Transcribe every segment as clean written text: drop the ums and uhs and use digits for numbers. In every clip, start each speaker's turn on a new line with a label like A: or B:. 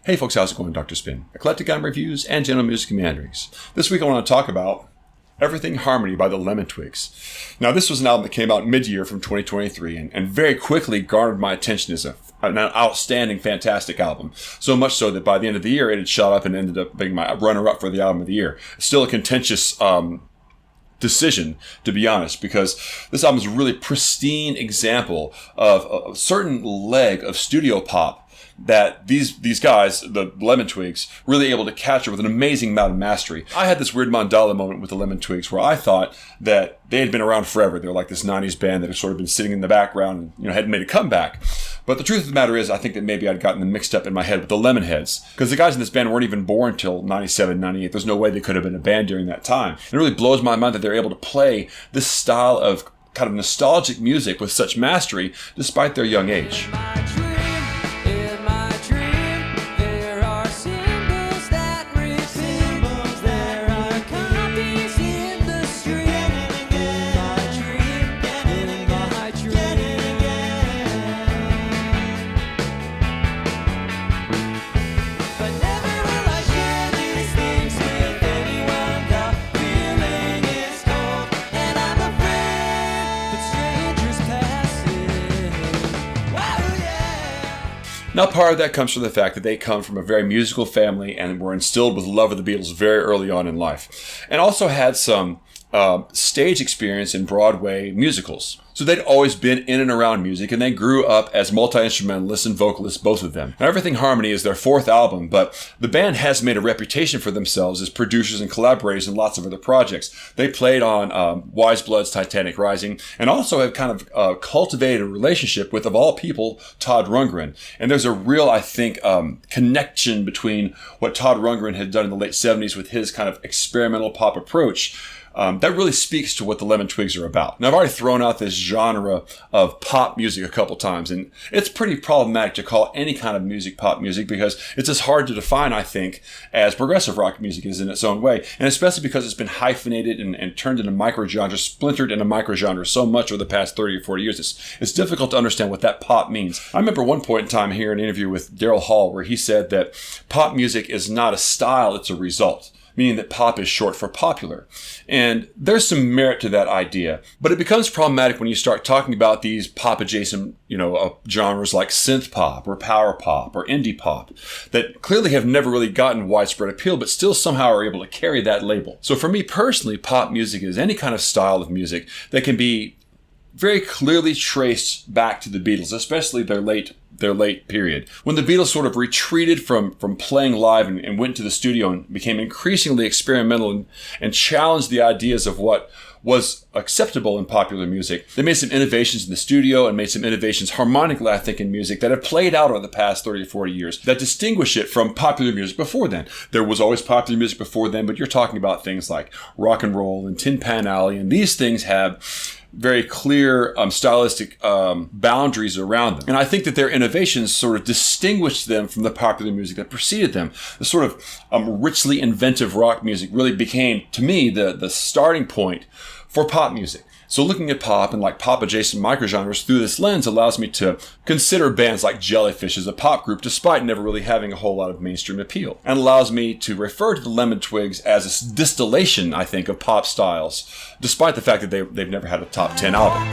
A: Hey folks, how's it going? Dr. Spin, eclectic album reviews and general music meanderings. This week I want to talk about Everything Harmony by the Lemon Twigs. Now this was an album that came out mid-year from 2023 and very quickly garnered my attention as an outstanding, fantastic album. So much so that by the end of the year it had shot up and ended up being my runner-up for the album of the year. Still a contentious decision, to be honest, because this album is a really pristine example of a certain leg of studio pop that these guys, the Lemon Twigs, really able to capture with an amazing amount of mastery. I had this weird mandala moment with the Lemon Twigs where I thought that they had been around forever. They were like this 90s band that had sort of been sitting in the background and hadn't made a comeback. But the truth of the matter is, I think that maybe I'd gotten them mixed up in my head with the Lemonheads, because the guys in this band weren't even born until 97, 98. There's no way they could have been a band during that time. And it really blows my mind that they're able to play this style of kind of nostalgic music with such mastery despite their young age. Now, part of that comes from the fact that they come from a very musical family and were instilled with love of the Beatles very early on in life, and also had some stage experience in Broadway musicals. So they'd always been in and around music, and they grew up as multi-instrumentalists and vocalists, both of them. Now, Everything Harmony is their fourth album, but the band has made a reputation for themselves as producers and collaborators in lots of other projects. They played on Wise Blood's Titanic Rising, and also have kind of cultivated a relationship with, of all people, Todd Rundgren. And there's a real, I think, connection between what Todd Rundgren had done in the late 70s with his kind of experimental pop approach. That really speaks to what the Lemon Twigs are about. Now, I've already thrown out this genre of pop music a couple times, and it's pretty problematic to call any kind of music pop music because it's as hard to define, I think, as progressive rock music is in its own way, and especially because it's been hyphenated and turned into microgenres, splintered into microgenres so much over the past 30 or 40 years. It's difficult to understand what that pop means. I remember one point in time hearing an interview with Daryl Hall where he said that pop music is not a style, it's a result, meaning that pop is short for popular. And there's some merit to that idea, but it becomes problematic when you start talking about these pop-adjacent, genres like synth pop or power pop or indie pop that clearly have never really gotten widespread appeal, but still somehow are able to carry that label. So for me personally, pop music is any kind of style of music that can be very clearly traced back to the Beatles, especially their late period, when the Beatles sort of retreated from playing live and went to the studio and became increasingly experimental and challenged the ideas of what was acceptable in popular music. They made some innovations in the studio and made some innovations harmonically, I think, in music that have played out over the past 30 to 40 years that distinguish it from popular music before then. There was always popular music before then, but you're talking about things like rock and roll and Tin Pan Alley, and these things have very clear stylistic boundaries around them. And I think that their innovations sort of distinguished them from the popular music that preceded them. The sort of richly inventive rock music really became, to me, the starting point for pop music. So looking at pop and like pop-adjacent microgenres through this lens allows me to consider bands like Jellyfish as a pop group despite never really having a whole lot of mainstream appeal, and allows me to refer to the Lemon Twigs as a distillation, I think, of pop styles, despite the fact that they've never had a top 10 album.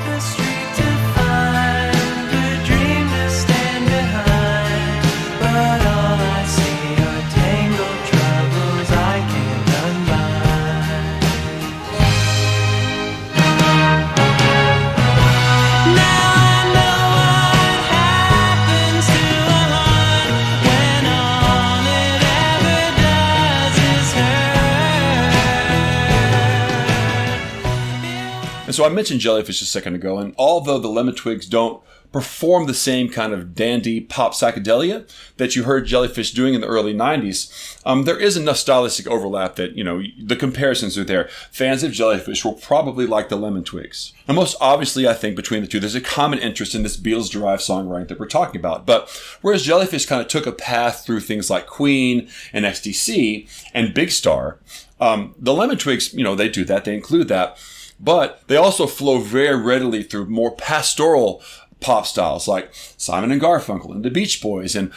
A: And so I mentioned Jellyfish a second ago, and although the Lemon Twigs don't perform the same kind of dandy pop psychedelia that you heard Jellyfish doing in the early 90s, there is enough stylistic overlap that, the comparisons are there. Fans of Jellyfish will probably like the Lemon Twigs. And most obviously, I think, between the two, there's a common interest in this Beatles-derived songwriting that we're talking about. But whereas Jellyfish kind of took a path through things like Queen and XTC and Big Star, the Lemon Twigs, they do that, they include that. But they also flow very readily through more pastoral pop styles like Simon and Garfunkel and the Beach Boys and,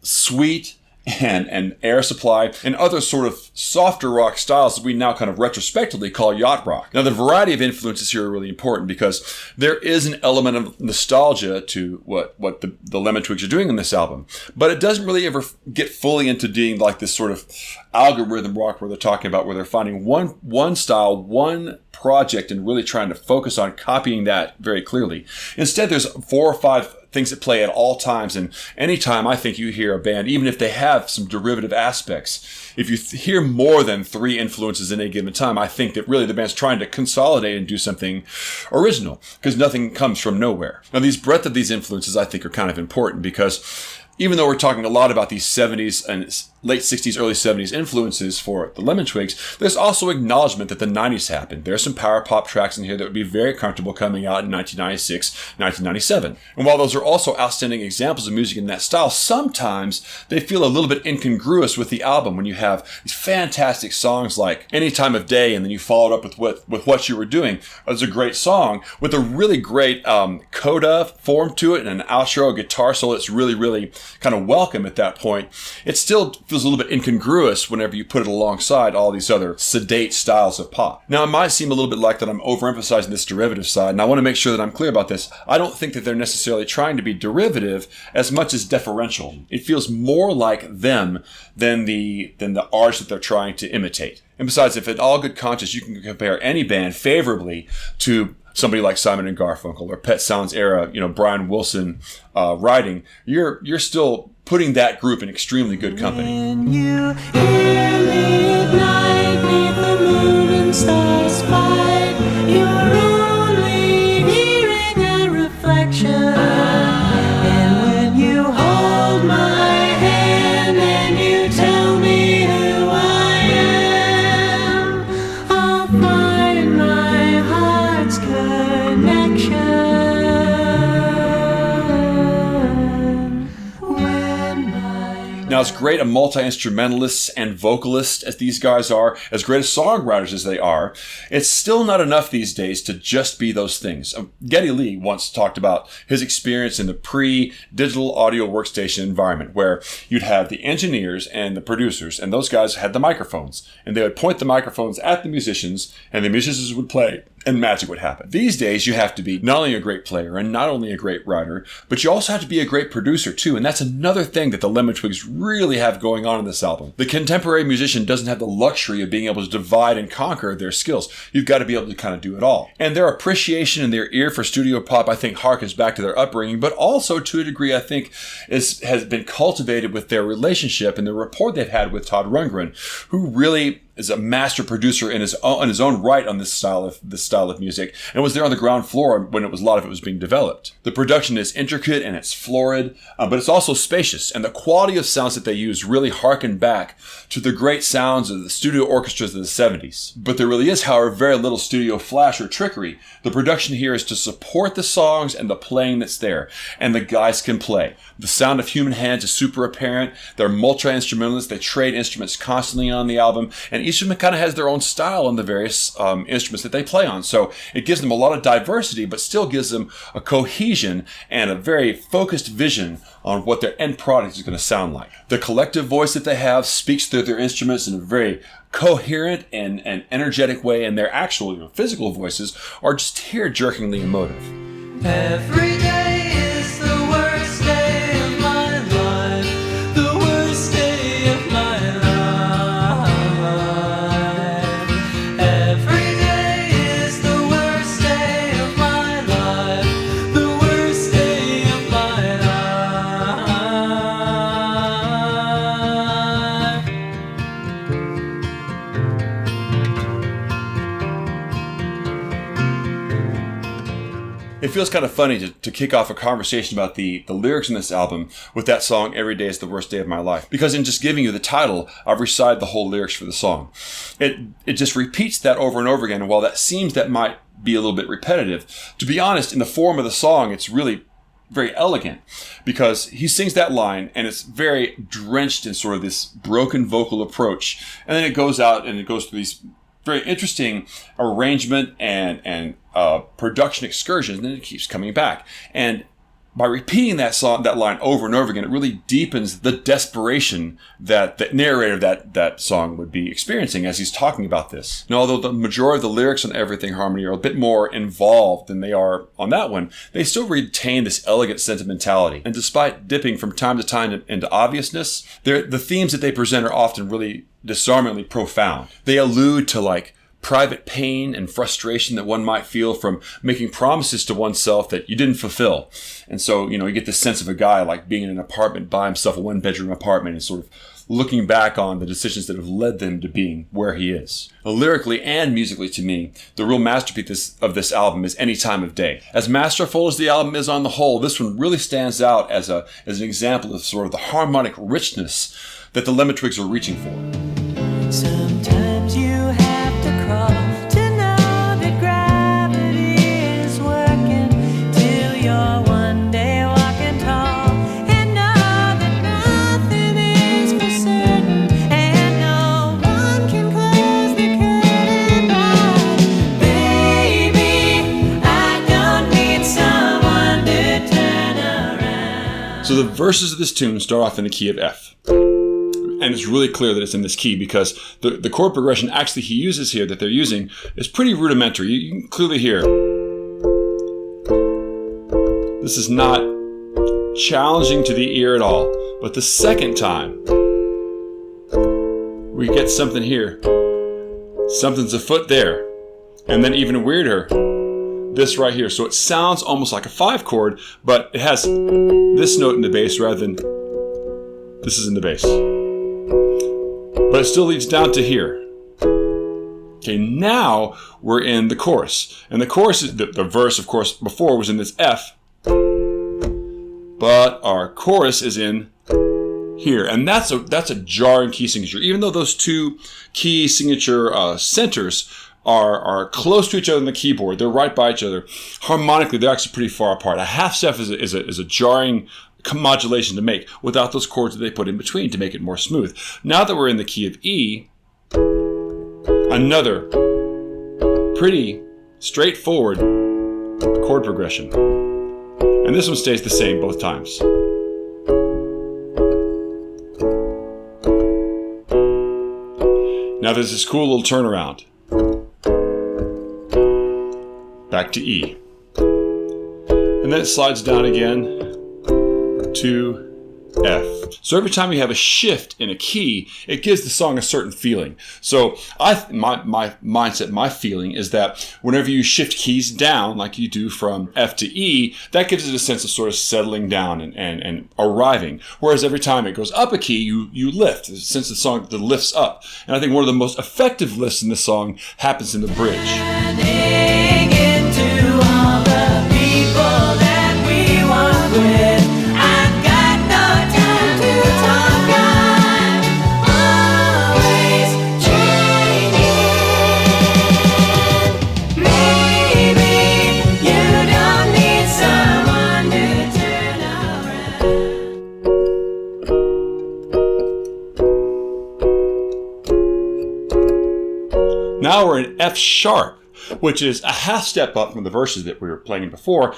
A: Sweet and Air Supply, and other sort of softer rock styles that we now kind of retrospectively call yacht rock. Now, the variety of influences here are really important because there is an element of nostalgia to what the Lemon Twigs are doing in this album, but it doesn't really ever get fully into being like this sort of algorithm rock where they're talking about where they're finding one style, one project, and really trying to focus on copying that very clearly. Instead, there's 4 or 5 things that play at all times, and anytime I think you hear a band, even if they have some derivative aspects, if you hear more than 3 influences in a given time, I think that really the band's trying to consolidate and do something original, because nothing comes from nowhere. Now, these breadth of these influences I think are kind of important, because even though we're talking a lot about these 70s and late 60s, early 70s influences for the Lemon Twigs, there's also acknowledgement that the 90s happened. There's some power pop tracks in here that would be very comfortable coming out in 1996, 1997. And while those are also outstanding examples of music in that style, sometimes they feel a little bit incongruous with the album when you have these fantastic songs like Any Time of Day, and then you follow it up with What You Were Doing. It's a great song with a really great coda form to it and an outro guitar solo that's really, really kind of welcome at that point. It still feels a little bit incongruous whenever you put it alongside all these other sedate styles of pop. Now, it might seem a little bit like that I'm overemphasizing this derivative side, and I want to make sure that I'm clear about this. I don't think that they're necessarily trying to be derivative as much as deferential. It feels more like them than the artists that they're trying to imitate. And besides, if in all good conscience you can compare any band favorably to somebody like Simon and Garfunkel or Pet Sounds era, Brian Wilson writing, you're still putting that group in extremely good company.
B: When you hear midnight 'neath the moon and stars fight, you're only hearing a reflection. And when you hold my hand and you tell me who I am, I'll find my heart's connection.
A: Now, as great a multi-instrumentalists and vocalists as these guys are, as great as songwriters as they are, it's still not enough these days to just be those things. Geddy Lee once talked about his experience in the pre-digital audio workstation environment, where you'd have the engineers and the producers, and those guys had the microphones, and they would point the microphones at the musicians, and the musicians would play, and magic would happen. These days, you have to be not only a great player and not only a great writer, but you also have to be a great producer too. And that's another thing that the Lemon Twigs really have going on in this album. The contemporary musician doesn't have the luxury of being able to divide and conquer their skills. You've got to be able to kind of do it all. And their appreciation and their ear for studio pop, I think, harkens back to their upbringing, but also to a degree, I think, has been cultivated with their relationship and the rapport they've had with Todd Rundgren, who really is a master producer in his own right on this style of music, and was there on the ground floor when a lot of it was being developed. The production is intricate and it's florid, but it's also spacious, and the quality of sounds that they use really harken back to the great sounds of the studio orchestras of the 70s. But there really is, however, very little studio flash or trickery. The production here is to support the songs and the playing that's there, and the guys can play. The sound of human hands is super apparent. They're multi-instrumentalists. They trade instruments constantly on the album, and each of them kind of has their own style on the various instruments that they play on. So it gives them a lot of diversity, but still gives them a cohesion and a very focused vision on what their end product is going to sound like. The collective voice that they have speaks through their instruments in a very coherent and energetic way, and their actual physical voices are just tear-jerkingly emotive.
B: Every day is the worst day of my life, the worst day of my life. Every day is the worst day of my life, the worst day of my
A: It feels kind of funny to kick off a conversation about the lyrics in this album with that song, Every Day is the Worst Day of My Life. Because in just giving you the title, I've recited the whole lyrics for the song. It just repeats that over and over again, and while that might be a little bit repetitive, to be honest, in the form of the song, it's really very elegant, because he sings that line and it's very drenched in sort of this broken vocal approach. And then it goes out and it goes through these very interesting arrangement and production excursions, and then it keeps coming back. And by repeating that line over and over again, it really deepens the desperation that the narrator of that song would be experiencing as he's talking about this. Now, although the majority of the lyrics on Everything Harmony are a bit more involved than they are on that one, they still retain this elegant sentimentality. And despite dipping from time to time into obviousness, the themes that they present are often really disarmingly profound. They allude to like private pain and frustration that one might feel from making promises to oneself that you didn't fulfill. And so, you get this sense of a guy like being in an apartment by himself, a one-bedroom apartment, and sort of looking back on the decisions that have led them to being where he is. Now, lyrically and musically, to me, the real masterpiece of this album is Any Time of Day. As masterful as the album is on the whole, this one really stands out as an example of sort of the harmonic richness that the Lemon Twigs are reaching for.
B: Sometimes you have to crawl to know that gravity is working till you're one day walking tall and know that nothing is for certain and no one can close the curtain. But baby, I don't need someone to turn around.
A: So the verses of this tune start off in the key of F. And it's really clear that it's in this key because the chord progression actually he uses here that they're using is pretty rudimentary. You can clearly hear this is not challenging to the ear at all. But the second time, we get something here. Something's afoot there. And then even weirder, this right here. So it sounds almost like a 5 chord, but it has this note in the bass rather than this is in the bass. But it still leads down to here. Okay, now we're in the chorus. And the chorus, the verse, of course, before was in this F. But our chorus is in here. And that's a jarring key signature. Even though those two key signature centers are close to each other on the keyboard, they're right by each other. Harmonically, they're actually pretty far apart. A half step is a jarring modulation to make without those chords that they put in between to make it more smooth. Now that we're in the key of E, another pretty straightforward chord progression. And this one stays the same both times. Now there's this cool little turnaround. Back to E. And then it slides down again to F. So every time you have a shift in a key, it gives the song a certain feeling. So my mindset, my feeling is that whenever you shift keys down, like you do from F to E, that gives it a sense of sort of settling down and arriving. Whereas every time it goes up a key, you lift. There's a sense of the song that lifts up. And I think one of the most effective lifts in the song happens in the bridge. Now we're in F sharp, which is a half step up from the verses that we were playing before,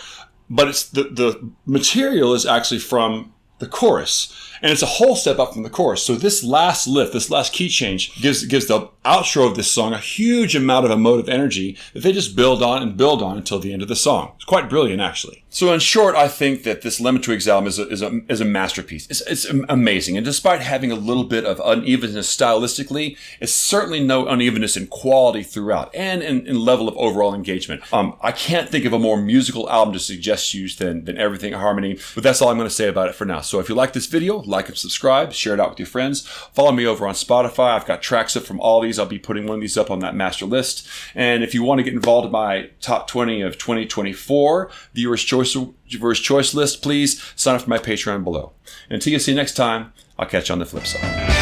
A: but it's the material is actually from the chorus, and it's a whole step up from the chorus. So this last lift, this last key change gives the outro of this song a huge amount of emotive energy that they just build on until the end of the song. It's quite brilliant, actually. So in short, I think that this Lemon Twigs album is a masterpiece. It's amazing. And despite having a little bit of unevenness stylistically, it's certainly no unevenness in quality throughout and in level of overall engagement. I can't think of a more musical album to suggest use than Everything Harmony, but that's all I'm going to say about it for now. So if you like this video, like and subscribe, share it out with your friends. Follow me over on Spotify. I've got tracks up from all these. I'll be putting one of these up on that master list. And if you want to get involved in my top 20 of 2024 Viewers' Choice list, please sign up for my Patreon below. Until you see you next time, I'll catch you on the flip side.